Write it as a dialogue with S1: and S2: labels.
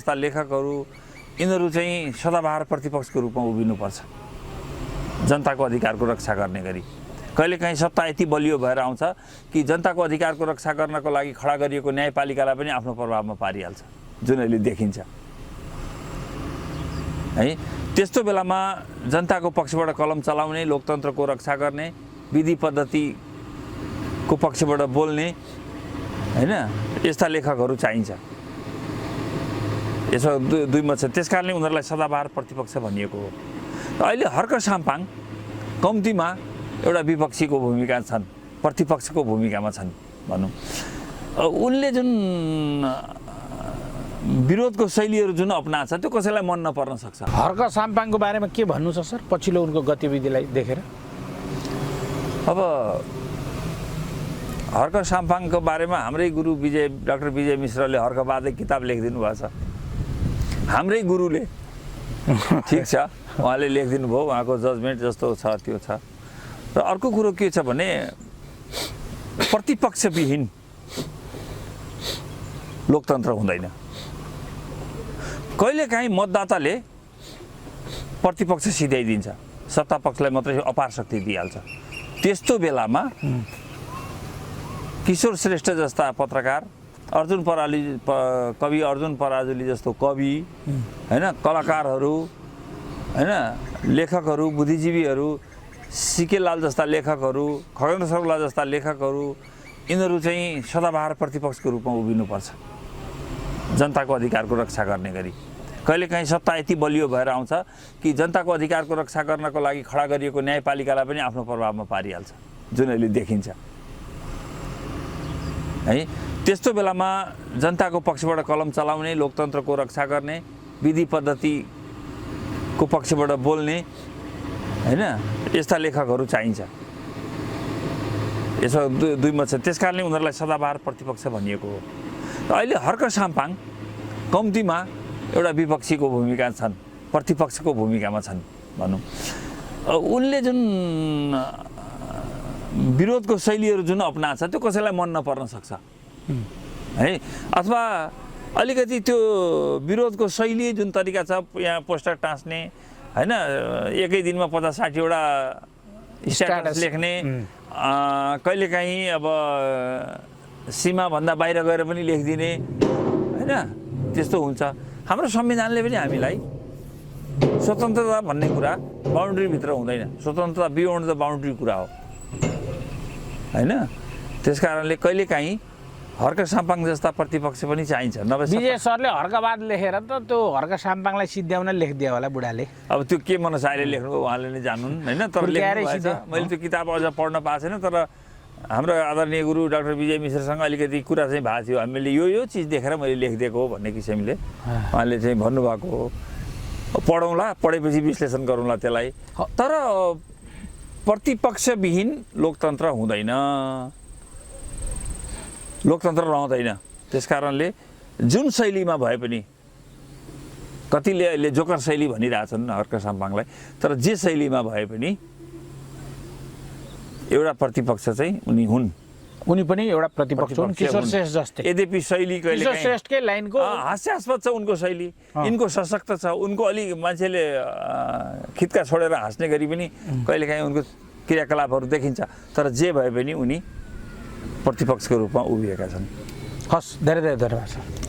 S1: जस्ता लेखकहरू यिनीहरू चाहिँ सदाबहार प्रतिपक्षको रूपमा उभिनुपर्छ जनताको अधिकारको रक्षा गर्ने गरी। कहिलेकाहीँ सत्ता यति बलियो भएर आउँछ कि जनताको अधिकारको रक्षा गर्नको लागि खडा गरिएको न्यायपालिकालाई पनि आफ्नो प्रभावमा पारिहाल्छ, जुन अहिले देखिन्छ है। त्यस्तो बेलामा जनताको पक्षबाट कलम चलाउने, लोकतन्त्रको रक्षा गर्ने, विधि पद्धतिको पक्षबाट बोल्ने हैन, यस्ता लेखकहरू चाहिन्छ। यसो दुई मत छ, त्यसकारणले उनीहरूलाई सदाबहार प्रतिपक्ष भनिएको हो। अहिले हर्क साम्पाङ कम्तीमा एउटा विपक्षीको भूमिका छन्, प्रतिपक्षको भूमिकामा छन् भनौँ। उनले जुन विरोधको शैलीहरू जुन अपनाएको छ त्यो कसैलाई मन नपर्न सक्छ।
S2: हर्क साम्पाङको बारेमा के भन्नु छ सर पछिल्लो उनको गतिविधिलाई देखेर?
S1: अब हर्क साम्पाङको बारेमा हाम्रै गुरु डाक्टर विजय मिश्रले हर्कवादै किताब लेखिदिनु भएको छ। हाम्रै गुरुले, ठिक छ, उहाँले लेखिदिनु भयो, उहाँको जजमेन्ट जस्तो छ त्यो छ। र अर्को कुरो के छ भने प्रतिपक्षविहीन लोकतन्त्र हुँदैन। कहिलेकाहीँ मतदाताले प्रतिपक्ष सिध्याइदिन्छ, सत्तापक्षलाई मात्रै अपार शक्ति दिइहाल्छ। त्यस्तो बेलामा किशोर श्रेष्ठ जस्ता पत्रकार, कवि अर्जुन पराजुली जस्तो कवि हैन, कलाकारहरू हैन, लेखकहरू, बुद्धिजीवीहरू, सिकेलाल जस्ता लेखकहरू, खगेन्द्र सर्वला जस्ता लेखकहरू, यिनीहरू चाहिँ सदाबहार प्रतिपक्षको रूपमा उभिनुपर्छ जनताको अधिकारको रक्षा गर्ने गरी। कहिलेकाहीँ सत्ता यति बलियो भएर आउँछ कि जनताको अधिकारको रक्षा गर्नको लागि खडा गरिएको न्यायपालिकालाई पनि आफ्नो प्रभावमा पारिहाल्छ, जुन अहिले देखिन्छ है। त्यस्तो बेलामा जनताको पक्षबाट कलम चलाउने, लोकतन्त्रको रक्षा गर्ने, विधि पद्धतिको पक्षबाट बोल्ने हैन, यस्ता लेखकहरू चाहिन्छ। यसो दुई मत छ, त्यसकारणले उनीहरूलाई सदाबहार प्रतिपक्ष भनिएको हो। अहिले हर्क साम्पाङ कम्तीमा एउटा विपक्षीको भूमिका छन्, प्रतिपक्षको भूमिकामा छन् भनौँ। उनले जुन विरोधको शैलीहरू जुन अपनाएको छ त्यो कसैलाई मन नपर्न सक्छ है। अथवा अलिकति त्यो विरोधको शैली जुन तरिका छ, यहाँ पोस्टर टाँस्ने हैन, एकै दिनमा 50-60 वटा स्ट्याटस लेख्ने, कहिलेकाहीँ अब सीमाभन्दा बाहिर गएर पनि लेखिदिने हैन, त्यस्तो हुन्छ। हाम्रो संविधानले पनि हामीलाई स्वतन्त्रता भन्ने कुरा बााउन्ड्रीभित्र हुँदैन, स्वतन्त्रता बियोन्ड द बााउन्ड्री कुरा हो हैन। त्यस कारणले कहिलेकाहीँ हर्क साम्पाङ जस्ता प्रतिपक्ष पनि चाहिन्छ। नभए
S2: विजय सरले हर्कवाद लेखेर त त्यो हर्क साम्पाङलाई सिद्ध्याउन लेखिदियो होला बुढाले।
S1: अब त्यो के मनसायले लेख्नुभयो उहाँले नै जान्नुन् हैन। तर मैले त्यो किताब अझ पढ्न पाएको छैन, तर हाम्रो आदरणीय गुरु डाक्टर विजय मिश्रसँग अलिकति कुरा चाहिँ भएको थियो। हामीले यो चिज देखेर मैले लेखिदिएको हो भन्ने किसिमले उहाँले चाहिँ भन्नुभएको हो। पढौँला, पढेपछि विश्लेषण गरौँला त्यसलाई। तर प्रतिपक्षविहीन लोकतन्त्र हुँदैन, लोकतन्त्र रहँदैन। त्यस कारणले जुन शैलीमा भए पनि, कतिले अहिले जोकर शैली भनिरहेछन् हर्क साम्पाङलाई, तर जे शैलीमा भए पनि एउटा प्रतिपक्ष चाहिँ उनी हुन्।
S2: उनी पनि एउटा प्रतिपक्ष हुन्, किशोर श्रेष्ठ जस्तै।
S1: यद्यपि शैली कहिले
S2: किशोर श्रेष्ठकै लाइनको
S1: हास्यास्पद छ उनको शैली, यिनको सशक्त छ, उनको अलि मान्छेले खित्का छोडेर हाँस्ने गरी पनि कहिलेकाहीँ उनको क्रियाकलापहरू देखिन्छ। तर जे भए पनि उनी प्रतिपक्षको रूपमा उभिएका छन्।
S2: हस्, धेरै धेरै धन्यवाद।